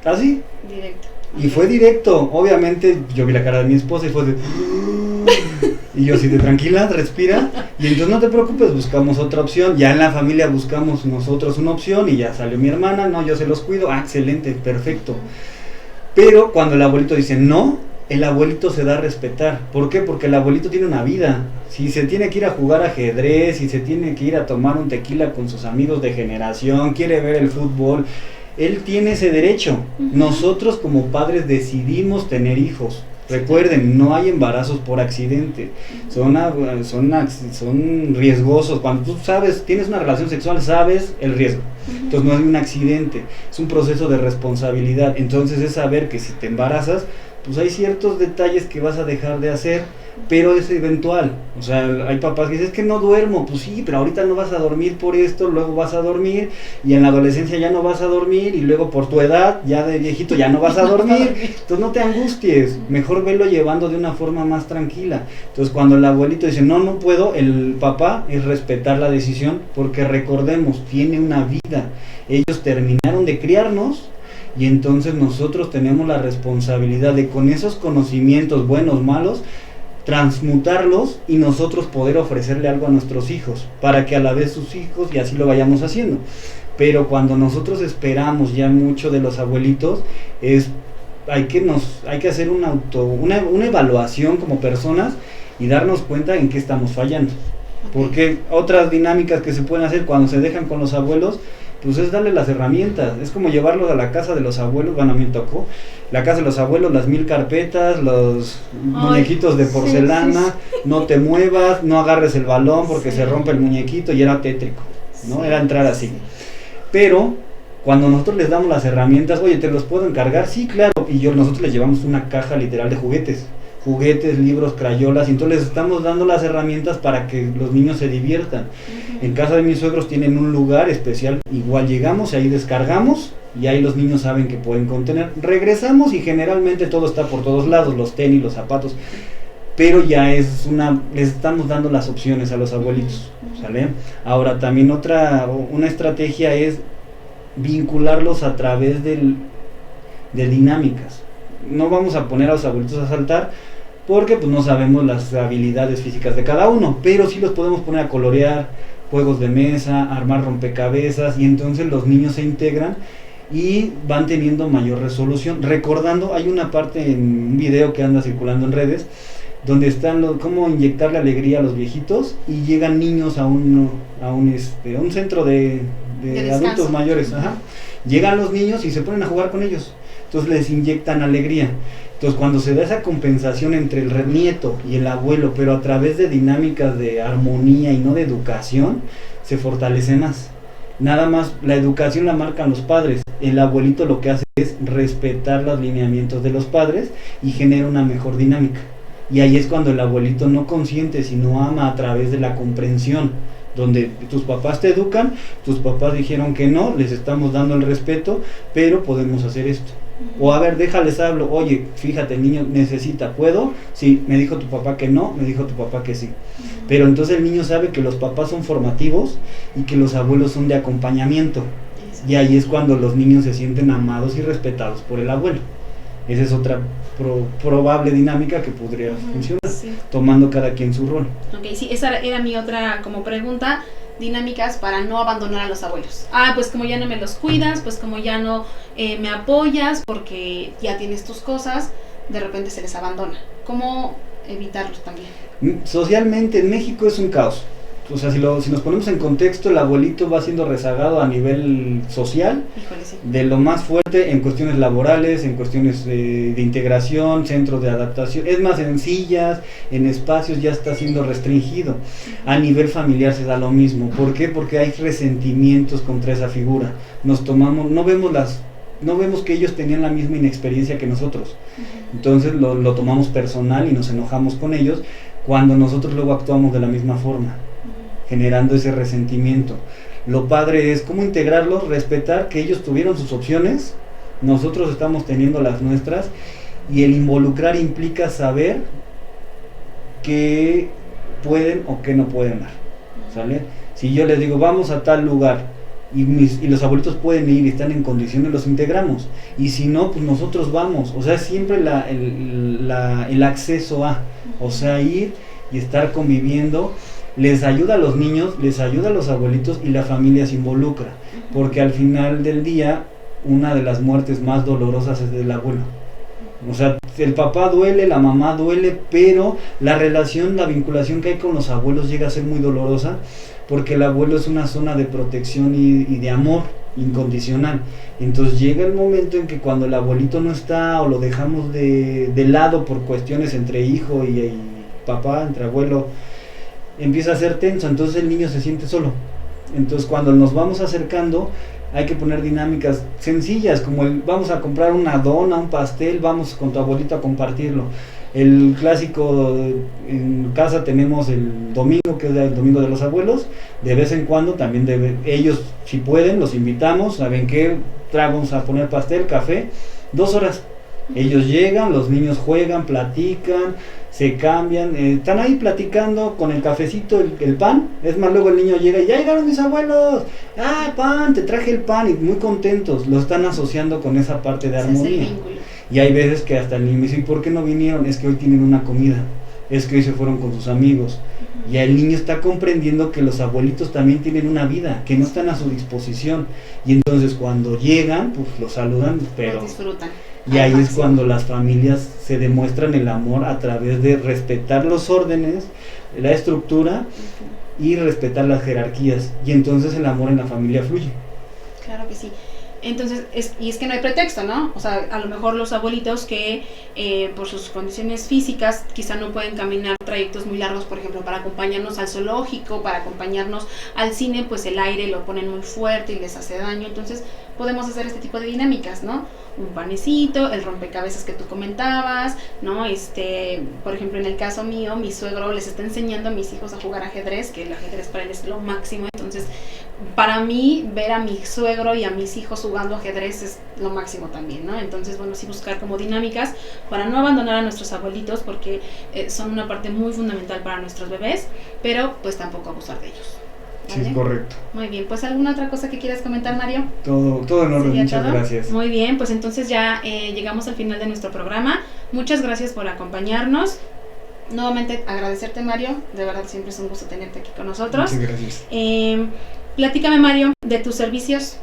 S3: ¿Así?
S2: Directo.
S3: Y fue directo. Obviamente yo vi la cara de mi esposa y fue de... Y yo así de tranquila, respira. Y entonces no te preocupes, buscamos otra opción. Ya en la familia buscamos nosotros una opción y ya salió mi hermana. No, yo se los cuido. Ah, excelente, perfecto. Pero cuando el abuelito dice no, el abuelito se da a respetar. ¿Por qué? Porque el abuelito tiene una vida. Si se tiene que ir a jugar ajedrez, si se tiene que ir a tomar un tequila con sus amigos de generación, quiere ver el fútbol, él tiene ese derecho. Nosotros como padres decidimos tener hijos. Recuerden, no hay embarazos por accidente, son riesgosos. Cuando tú sabes, tienes una relación sexual, sabes el riesgo. Entonces no es un accidente, es un proceso de responsabilidad. Entonces es saber que si te embarazas, pues hay ciertos detalles que vas a dejar de hacer, pero es eventual. O sea, hay papás que dicen, es que no duermo. Pues sí, pero ahorita no vas a dormir por esto, luego vas a dormir, y en la adolescencia ya no vas a dormir, y luego por tu edad, ya de viejito, ya no vas a dormir. Entonces no te angusties, mejor velo llevando de una forma más tranquila. Entonces cuando el abuelito dice, no, no puedo, el papá es respetar la decisión, porque recordemos, tiene una vida. Ellos terminaron de criarnos, y entonces nosotros tenemos la responsabilidad de, con esos conocimientos buenos, malos, transmutarlos y nosotros poder ofrecerle algo a nuestros hijos, para que a la vez sus hijos, y así lo vayamos haciendo. Pero cuando nosotros esperamos ya mucho de los abuelitos, hay que hacer una evaluación como personas y darnos cuenta en qué estamos fallando. Porque otras dinámicas que se pueden hacer cuando se dejan con los abuelos, pues es darle las herramientas. Es como llevarlos a la casa de los abuelos. Bueno, a mí me tocó la casa de los abuelos, las 1000 carpetas, los muñequitos de porcelana, no te muevas, no agarres el balón porque se rompe el muñequito, y era tétrico, ¿no? Era entrar así. Pero cuando nosotros les damos las herramientas, oye, ¿te los puedo encargar? Sí, claro. Y nosotros les llevamos una caja literal de juguetes, libros, crayolas, y entonces les estamos dando las herramientas para que los niños se diviertan. En casa de mis suegros tienen un lugar especial, igual llegamos, ahí descargamos, y ahí los niños saben que pueden contener. Regresamos y generalmente todo está por todos lados, los tenis, los zapatos, pero ya les estamos dando las opciones a los abuelitos, ¿sale? Ahora también una estrategia es vincularlos a través de dinámicas. No vamos a poner a los abuelitos a saltar, porque pues no sabemos las habilidades físicas de cada uno, pero sí los podemos poner a colorear, juegos de mesa, armar rompecabezas, y entonces los niños se integran y van teniendo mayor resolución. Recordando, hay una parte en un video que anda circulando en redes, donde están cómo inyectarle alegría a los viejitos, y llegan niños a un centro de adultos mayores. Llegan los niños y se ponen a jugar con ellos, entonces les inyectan alegría. Entonces cuando se da esa compensación entre el nieto y el abuelo, pero a través de dinámicas de armonía y no de educación, se fortalece más. Nada más la educación la marcan los padres, el abuelito lo que hace es respetar los lineamientos de los padres y genera una mejor dinámica. Y ahí es cuando el abuelito no consiente, sino ama a través de la comprensión, donde tus papás te educan, tus papás dijeron que no, les estamos dando el respeto, pero podemos hacer esto. O a ver, déjales hablo, oye, fíjate, el niño necesita, ¿puedo? Sí, me dijo tu papá que no, me dijo tu papá que sí. Pero entonces el niño sabe que los papás son formativos y que los abuelos son de acompañamiento. Y ahí es cuando los niños se sienten amados y respetados por el abuelo. Esa es otra probable dinámica que podría funcionar, tomando cada quien su rol.
S2: Ok, sí, esa era mi otra como pregunta. Dinámicas para no abandonar a los abuelos. Pues como ya no me los cuidas, pues como ya no me apoyas porque ya tienes tus cosas, de repente se les abandona. ¿Cómo evitarlos también?
S3: Socialmente en México es un caos. O sea, si nos ponemos en contexto, el abuelito va siendo rezagado a nivel social.
S2: Híjole, sí.
S3: De lo más fuerte en cuestiones laborales, en cuestiones de integración, centros de adaptación. Es más, en sillas, en espacios ya está siendo restringido. A nivel familiar se da lo mismo. ¿Por qué? Porque hay resentimientos contra esa figura. No vemos que ellos tenían la misma inexperiencia que nosotros. Entonces lo tomamos personal y nos enojamos con ellos, cuando nosotros luego actuamos de la misma forma, generando ese resentimiento. Lo padre es cómo integrarlos, respetar que ellos tuvieron sus opciones, nosotros estamos teniendo las nuestras, y el involucrar implica saber qué pueden o qué no pueden dar, ¿sale? Si yo les digo, vamos a tal lugar, y los abuelitos pueden ir y están en condiciones, los integramos, y si no, pues nosotros vamos. O sea, siempre el acceso a, o sea, ir y estar conviviendo, les ayuda a los niños, les ayuda a los abuelitos, y la familia se involucra, porque al final del día una de las muertes más dolorosas es del abuelo. O sea, el papá duele, la mamá duele, pero la relación, la vinculación que hay con los abuelos llega a ser muy dolorosa, porque el abuelo es una zona de protección y de amor incondicional. Entonces llega el momento en que cuando el abuelito no está o lo dejamos de lado por cuestiones entre hijo y papá, entre abuelo, empieza a ser tenso, entonces el niño se siente solo. Entonces cuando nos vamos acercando hay que poner dinámicas sencillas, como vamos a comprar una dona, un pastel, vamos con tu abuelito a compartirlo. El clásico, en casa tenemos el domingo, que es el domingo de los abuelos. De vez en cuando también ellos, si pueden, los invitamos. ¿Saben qué? Vamos a poner pastel, café, 2 horas. Ellos llegan, los niños juegan, platican, se cambian, están ahí platicando con el cafecito, el pan. Es más, luego el niño llega y ya llegaron mis abuelos, pan, te traje el pan, y muy contentos, lo están asociando con esa parte de armonía. Y hay veces que hasta el niño dice, ¿y por qué no vinieron? Es que hoy tienen una comida, es que hoy se fueron con sus amigos. Y el niño está comprendiendo que los abuelitos también tienen una vida, que no están a su disposición. Y entonces cuando llegan, pues los saludan, pero
S2: los disfrutan.
S3: Y ahí es cuando las familias se demuestran el amor a través de respetar los órdenes, la estructura y respetar las jerarquías. Y entonces el amor en la familia fluye.
S2: Claro que sí. Entonces, es que no hay pretexto, ¿no? O sea, a lo mejor los abuelitos que por sus condiciones físicas quizá no pueden caminar trayectos muy largos, por ejemplo, para acompañarnos al zoológico, para acompañarnos al cine, pues el aire lo ponen muy fuerte y les hace daño. Entonces, podemos hacer este tipo de dinámicas, ¿no? Un panecito, el rompecabezas que tú comentabas, ¿no? Por ejemplo, en el caso mío, mi suegro les está enseñando a mis hijos a jugar ajedrez, que el ajedrez para él es lo máximo. Entonces, para mí, ver a mi suegro y a mis hijos jugando ajedrez es lo máximo también, ¿no? Entonces, bueno, sí buscar como dinámicas para no abandonar a nuestros abuelitos, porque son una parte muy fundamental para nuestros bebés, pero pues tampoco abusar de ellos. ¿Vale?
S3: Sí, es correcto.
S2: Muy bien, pues ¿alguna otra cosa que quieras comentar, Mario?
S3: Todo en orden, muchas
S2: todo?
S3: Gracias.
S2: Muy bien, pues entonces ya llegamos al final de nuestro programa. Muchas gracias por acompañarnos. Nuevamente agradecerte, Mario, de verdad siempre es un gusto tenerte aquí con nosotros.
S3: Muchas gracias.
S2: Platícame, Mario, de tus servicios.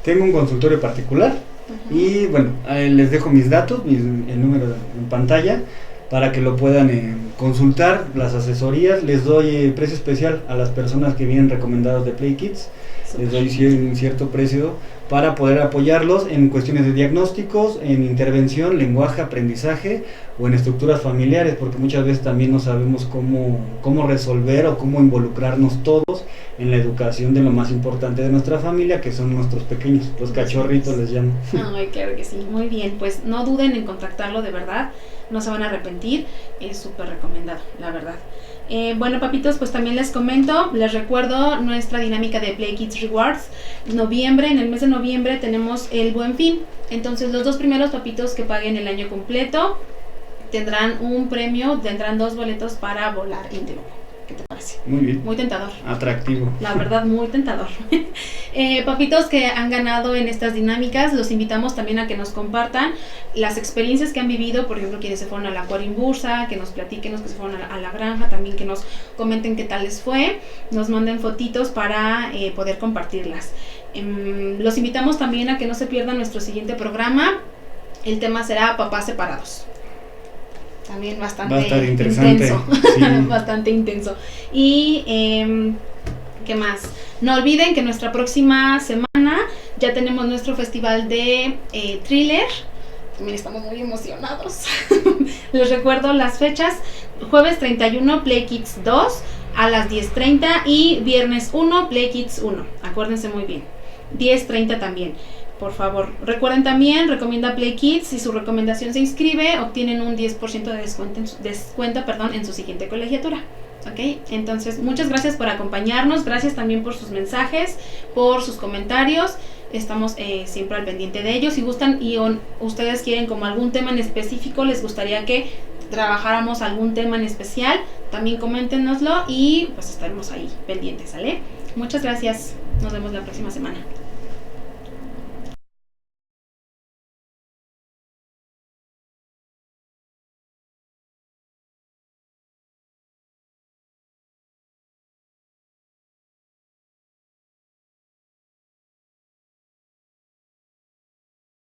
S3: Tengo un consultorio particular y bueno, les dejo mis datos, el número en pantalla para que lo puedan consultar, las asesorías. Les doy precio especial a las personas que vienen recomendados de Play Kids. Les doy un cierto precio para poder apoyarlos en cuestiones de diagnósticos, en intervención, lenguaje, aprendizaje o en estructuras familiares, porque muchas veces también no sabemos cómo resolver o cómo involucrarnos todos en la educación de lo más importante de nuestra familia, que son nuestros pequeños, los cachorritos les llamo.
S2: Ay, claro que sí, muy bien, pues no duden en contactarlo, de verdad, no se van a arrepentir, es súper recomendado, la verdad. Bueno, papitos, pues también les comento, les recuerdo nuestra dinámica de Play Kids Rewards. En el mes de noviembre tenemos el Buen Fin. Entonces los 2 primeros papitos que paguen el año completo tendrán un premio, tendrán 2 boletos para volar íntegro. ¿Qué te parece?
S3: Muy bien.
S2: Muy tentador.
S3: Atractivo.
S2: La verdad, muy tentador. Papitos que han ganado en estas dinámicas, los invitamos también a que nos compartan las experiencias que han vivido, por ejemplo, quienes se fueron a la Acuarimbursa, que nos platiquen los que se fueron a la granja, también que nos comenten qué tal les fue, nos manden fotitos para poder compartirlas. Los invitamos también a que no se pierdan nuestro siguiente programa. El tema será papás separados. También bastante intenso. Sí. Bastante intenso. Y ¿qué más? No olviden que nuestra próxima semana ya tenemos nuestro festival de thriller. También estamos muy emocionados. Les recuerdo las fechas: jueves 31 Play Kids 2 a las 10:30 y viernes 1 Play Kids 1. Acuérdense muy bien, 10:30 también. Por favor, recuerden también, recomienda Play Kids. Si su recomendación se inscribe, obtienen un 10% de descuento en su siguiente colegiatura. ¿Ok? Entonces, muchas gracias por acompañarnos. Gracias también por sus mensajes, por sus comentarios. Estamos siempre al pendiente de ellos. Si gustan y ustedes quieren como algún tema en específico, les gustaría que trabajáramos algún tema en especial, también coméntenoslo y pues estaremos ahí pendientes, ¿sale? Muchas gracias. Nos vemos la próxima semana.